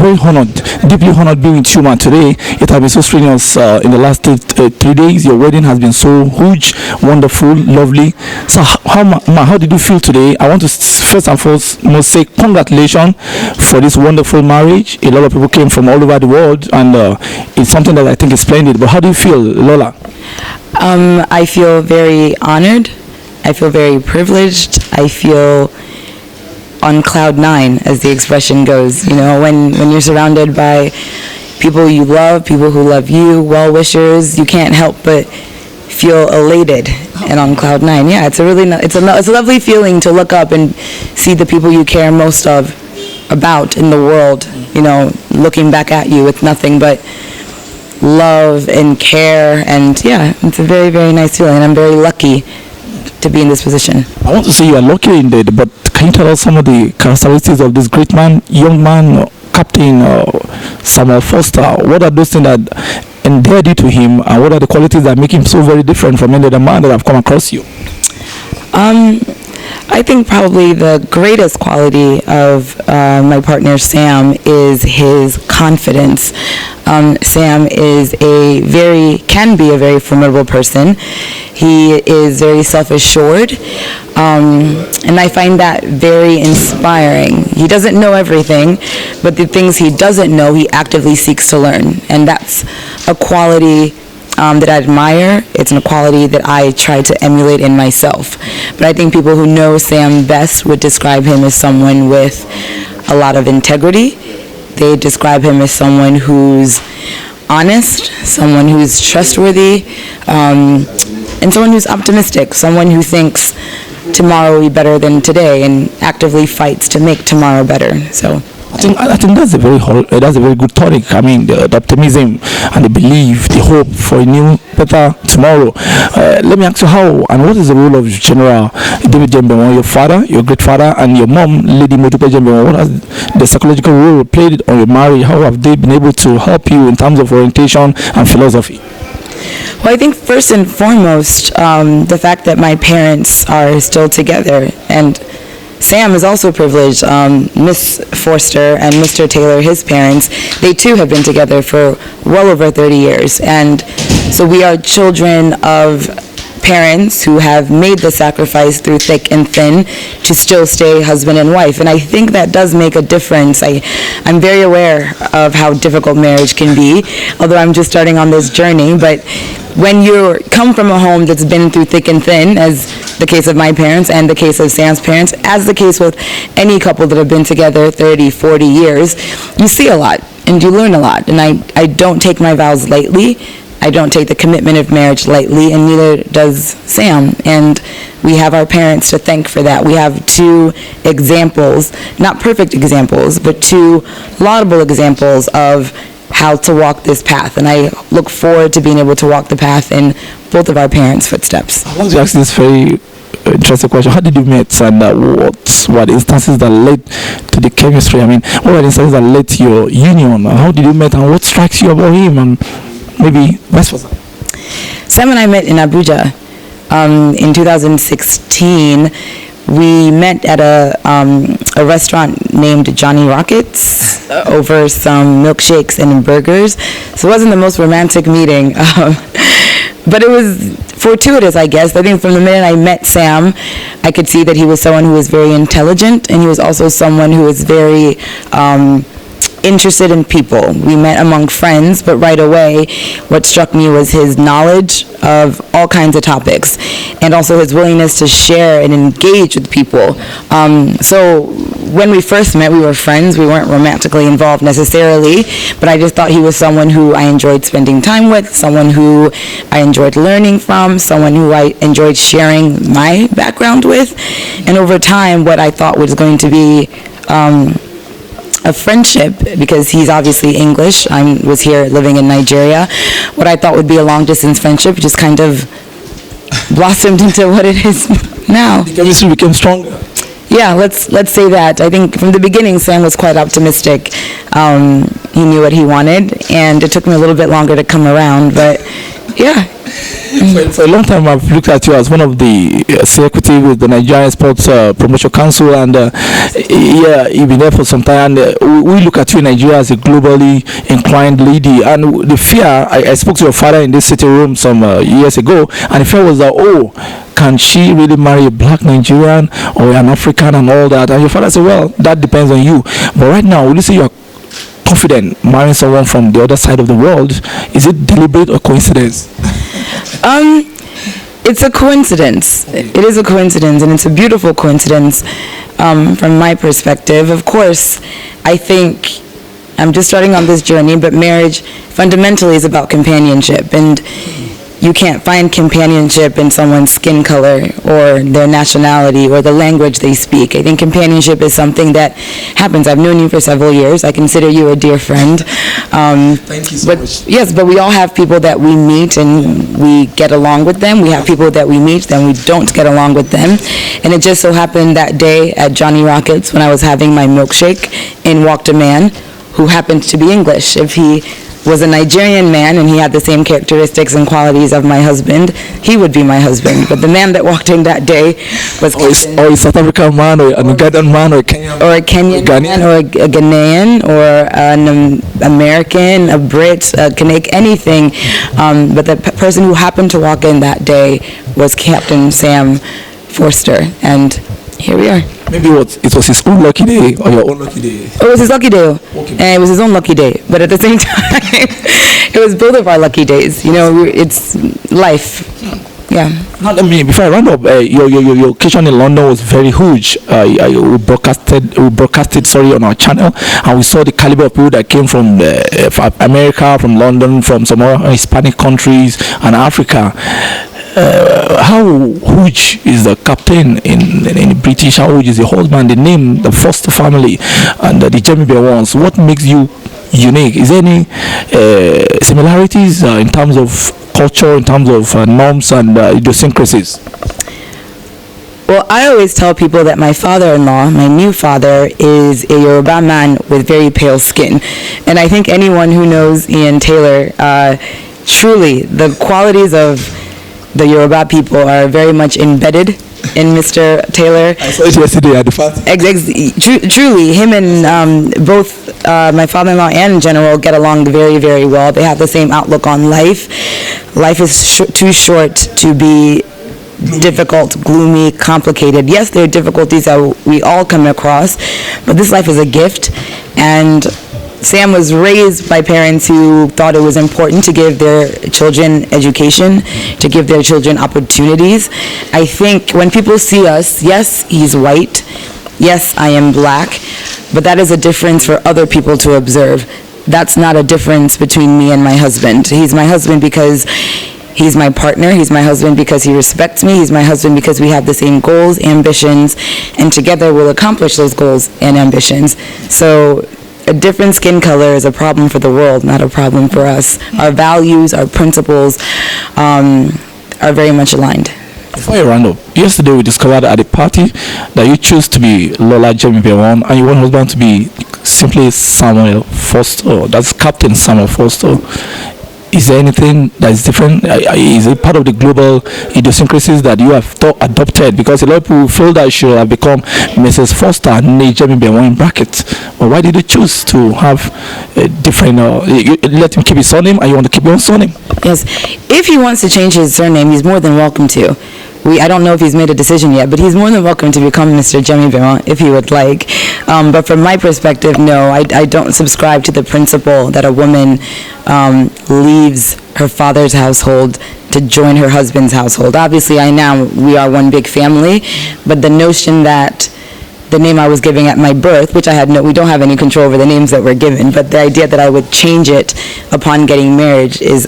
very honored, deeply honored being with you, man, today. It has been so strenuous in the last 3 days. Your wedding has been so huge, wonderful, lovely. So how did you feel today? I want to first and foremost say congratulations for this wonderful marriage. A lot of people came from all over the world, and it's something that I think is splendid. But how do you feel, Lola? I feel very honored. I feel very privileged. I feel on cloud nine, as the expression goes. You know, when you're surrounded by people you love, people who love you, well-wishers, you can't help but feel elated and on cloud nine. Yeah, it's a lovely feeling to look up and see the people you care most about in the world, you know, looking back at you with nothing but love and care. And yeah, it's a very, very nice feeling, and I'm very lucky to be in this position. I want to say you are lucky indeed, but can you tell us some of the characteristics of this great man, young man, Captain Samuel Foster? What are those things that endeared you to him, and what are the qualities that make him so very different from any other man that have come across you? I think probably the greatest quality of my partner Sam is his confidence. Sam can be a very formidable person. He is very self-assured, and I find that very inspiring. He doesn't know everything, but the things he doesn't know, he actively seeks to learn, and that's a quality that I admire. It's a quality that I try to emulate in myself. But I think people who know Sam best would describe him as someone with a lot of integrity. They describe him as someone who's honest, someone who's trustworthy, and someone who's optimistic, someone who thinks tomorrow will be better than today and actively fights to make tomorrow better. So I think that's a very good tonic. I mean, the optimism and the belief, the hope for a new, better tomorrow. Let me ask you how and what is the role of General David Jemibewon, your father, your great father, and your mom, Lady Modupe Jemibewon? What has the psychological role played on your marriage? How have they been able to help you in terms of orientation and philosophy? Well, I think first and foremost, the fact that my parents are still together, and Sam is also privileged. Miss Forster and Mr. Taylor, his parents, they too have been together for well over 30 years. And so we are children of parents who have made the sacrifice through thick and thin to still stay husband and wife. And I think that does make a difference. I'm very aware of how difficult marriage can be, although I'm just starting on this journey. But when you come from a home that's been through thick and thin, as the case of my parents and the case of Sam's parents, as the case with any couple that have been together 30, 40 years, you see a lot and you learn a lot. And I don't take my vows lightly. I don't take the commitment of marriage lightly, and neither does Sam. And we have our parents to thank for that. We have two examples, not perfect examples, but two laudable examples of how to walk this path. And I look forward to being able to walk the path in both of our parents' footsteps. I want to ask this very interesting question. How did you meet, and what were the instances that led to the chemistry? I mean, what were the instances that led to your union? How did you meet, and what strikes you about him, and maybe vice versa? Sam and I met in Abuja in 2016. We met at a restaurant named Johnny Rockets over some milkshakes and burgers. So it wasn't the most romantic meeting, but it was fortuitous, I guess. I think from the minute I met Sam, I could see that he was someone who was very intelligent, and he was also someone who was very interested in people. We met among friends, but right away what struck me was his knowledge of all kinds of topics, and also his willingness to share and engage with people. So when we first met, we were friends. We weren't romantically involved necessarily, but I just thought he was someone who I enjoyed spending time with, someone who I enjoyed learning from, someone who I enjoyed sharing my background with. And over time, what I thought was going to be a friendship, because he's obviously English, I was here living in Nigeria, what I thought would be a long-distance friendship just kind of blossomed into what it is now. The chemistry became stronger. Yeah, let's say that. I think from the beginning, Sam was quite optimistic. He knew what he wanted, and it took me a little bit longer to come around, but yeah. For a long time, I've looked at you as one of the executive with the Nigerian Sports Promotion Council, and yeah, you've been there for some time. And we look at you in Nigeria as a globally inclined lady. And the fear, I spoke to your father in this sitting room some years ago, and the fear was that, oh, can she really marry a black Nigerian or an African and all that? And your father said, well, that depends on you. But right now, will you say you're confident marrying someone from the other side of the world? Is it deliberate or coincidence? It's a coincidence. It is a coincidence, and it's a beautiful coincidence from my perspective. Of course, I think I'm just starting on this journey, but marriage fundamentally is about companionship, and you can't find companionship in someone's skin color or their nationality or the language they speak. I think companionship is something that happens. I've known you for several years. I consider you a dear friend. Thank you so much. Yes, but we all have people that we meet and we get along with them. We have people that we meet and we don't get along with them. And it just so happened that day at Johnny Rockets when I was having my milkshake, in walked a man who happened to be English. If he was a Nigerian man and he had the same characteristics and qualities of my husband, he would be my husband. But the man that walked in that day was or a South African man, or an Ugandan man, or a Kenyan man, or a Ghanaian, or an American, a Brit, a Canadian, anything. But the person who happened to walk in that day was Captain Sam Forster, and here we are. Maybe it was his own lucky day or your own lucky day? It was his lucky day, Okay. and it was his own lucky day. But at the same time, it was both of our lucky days. You know, it's life. Yeah. Now, before I round up, your occasion in London was very huge. We broadcasted on our channel, and we saw the caliber of people that came from America, from London, from some other Hispanic countries, and Africa. How huge is the captain in British? How huge is the husband, the name, the first family, and the Jemibewons? What makes you unique? Is there any similarities in terms of culture, in terms of norms and idiosyncrasies? Well, I always tell people that my father-in-law, my new father, is a Yoruba man with very pale skin. And I think anyone who knows Ian Taylor, truly, the qualities of the Yoruba people are very much embedded in Mr. Taylor. I saw it yesterday at the party. Truly, him and both my father-in-law and in general get along very, very well. They have the same outlook on life. Life is too short to be difficult, gloomy, complicated. Yes, there are difficulties that we all come across, but this life is a gift, and Sam was raised by parents who thought it was important to give their children education, to give their children opportunities. I think when people see us, yes, he's white, yes, I am black, but that is a difference for other people to observe. That's not a difference between me and my husband. He's my husband because he's my partner. He's my husband because he respects me. He's my husband because we have the same goals, ambitions, and together we'll accomplish those goals and ambitions. So a different skin color is a problem for the world, not a problem for us. Our values, our principles are very much aligned. Before you round up, yesterday we discovered at a party that you chose to be Omolola Jemibewon and you want husband to be simply Samuel Foster. That's Captain Samuel Foster. Is there anything that is different? Is it part of the global idiosyncrasies that you have adopted? Because a lot of people feel that you should have become Mrs. Foster and Jemibewon in brackets. But why did you choose to have a different, you let him keep his surname and you want to keep your own surname? Yes. If he wants to change his surname, he's more than welcome to. I don't know if he's made a decision yet, but he's more than welcome to become Mr. Jemibewon if he would like. But from my perspective, no, I don't subscribe to the principle that a woman leaves her father's household to join her husband's household. Obviously, we are one big family, but the notion that the name I was giving at my birth, which we don't have any control over the names that were given, but the idea that I would change it upon getting married is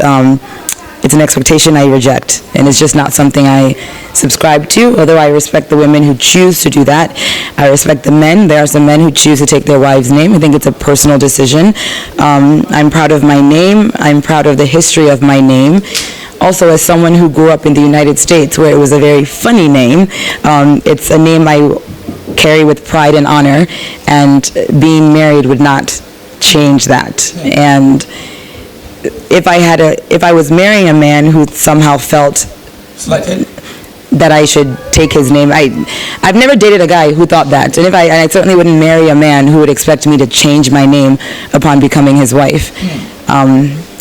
it's an expectation I reject, and it's just not something I subscribe to, although I respect the women who choose to do that. I respect the men. There are some men who choose to take their wife's name. I think it's a personal decision. I'm proud of my name. I'm proud of the history of my name. Also, as someone who grew up in the United States, where it was a very funny name, it's a name I carry with pride and honor, and being married would not change that. And if I was marrying a man who somehow felt Slighted. that I should take his name. I've never dated a guy who thought that, and I certainly wouldn't marry a man who would expect me to change my name upon becoming his wife.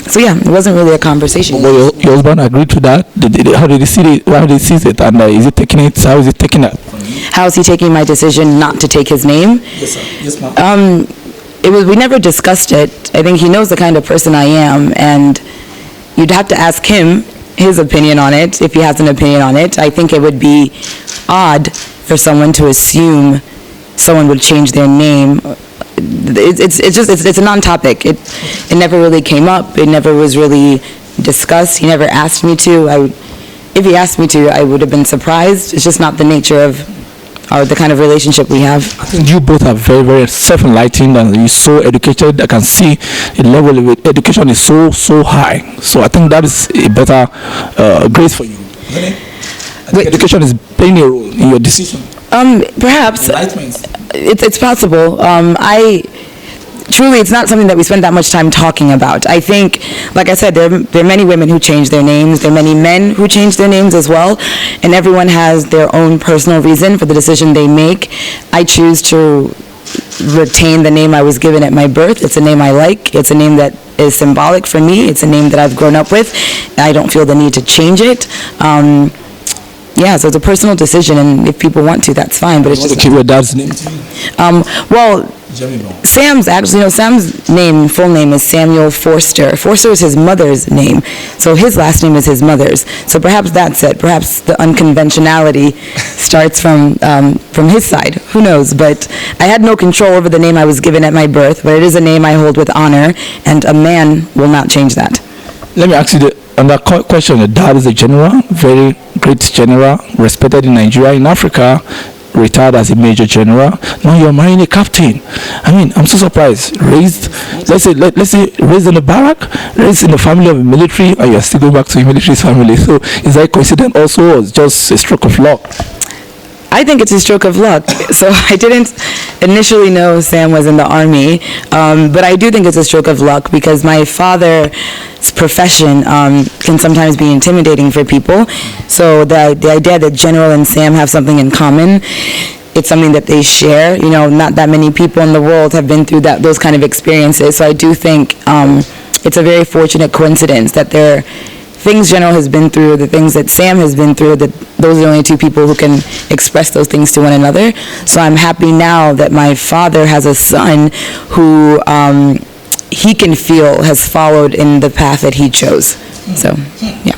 So yeah, it wasn't really a conversation. Well, your husband agreed to that. How did he see it? How did he see it? And is he taking it? How is he taking it? How is he taking my decision not to take his name? Yes, sir. Yes, ma'am. We never discussed it. I think he knows the kind of person I am, and you'd have to ask him his opinion on it, if he has an opinion on it. I think it would be odd for someone to assume someone would change their name. It's a non-topic. It never really came up. It never was really discussed. He never asked me to. If he asked me to, I would have been surprised. It's just not the nature of the kind of relationship we have. I think you both are very, very self-enlightened, and you're so educated. I can see the level of education is so high. So I think that is a better grace for you. Education is playing a role in your decision. Perhaps. Enlightenment. It's possible. Truly, it's not something that we spend that much time talking about. I think, like I said, there are many women who change their names. There are many men who change their names as well. And everyone has their own personal reason for the decision they make. I choose to retain the name I was given at my birth. It's a name I like. It's a name that is symbolic for me. It's a name that I've grown up with. I don't feel the need to change it. Yeah, so it's a personal decision, and if people want to, that's fine. But it's just keep your dad's name too. Well, Jemibewon. Sam's full name is Samuel Forster. Forster is his mother's name, so his last name is his mother's. So perhaps that's it. Perhaps the unconventionality starts from his side. Who knows? But I had no control over the name I was given at my birth. But it is a name I hold with honor, and a man will not change that. Let me ask you another question. Your dad is a general, very great general, respected in Nigeria, in Africa, retired as a major general. Now you're marrying a captain. I mean, I'm so surprised. Raised, let's say, raised in a barrack, raised in the family of a military, and you're still going back to your military family. So is that a coincidence also, or is just a stroke of luck? I think it's a stroke of luck. So I didn't initially know Sam was in the army, but I do think it's a stroke of luck because my father's profession can sometimes be intimidating for people. So the idea that General and Sam have something in common, it's something that they share. You know, not that many people in the world have been through those kind of experiences. So I do think it's a very fortunate coincidence that they're things General has been through, the things that Sam has been through, that those are the only two people who can express those things to one another. So I'm happy now that my father has a son who he can feel has followed in the path that he chose. So, yeah.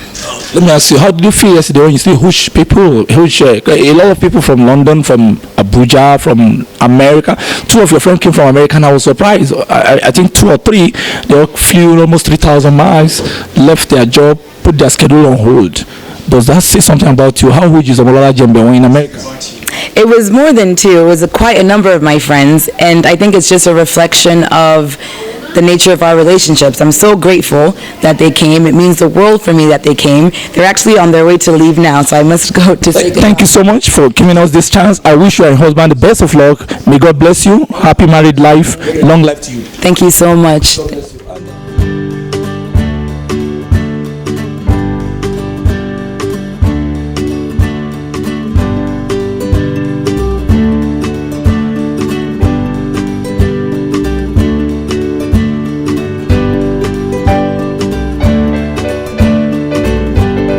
Let me ask you, how did you feel yesterday when you see huge people, a lot of people from London, from Abuja, from America? 2 of your friends came from America, and I was surprised. I think 2 or 3, they all flew almost 3,000 miles, left their job, put their schedule on hold. Does that say something about you? How huge is Omolola Jemibewon in America? It was more than 2. It was quite a number of my friends, and I think it's just a reflection of the nature of our relationships. I'm so grateful that they came. It means the world for me that they came. They're actually on their way to leave now, so I must go to say goodbye. Thank you so much for giving us this chance. I wish you and your husband the best of luck. May God bless you. Happy married life. Long life to you. Thank you so much. God bless you.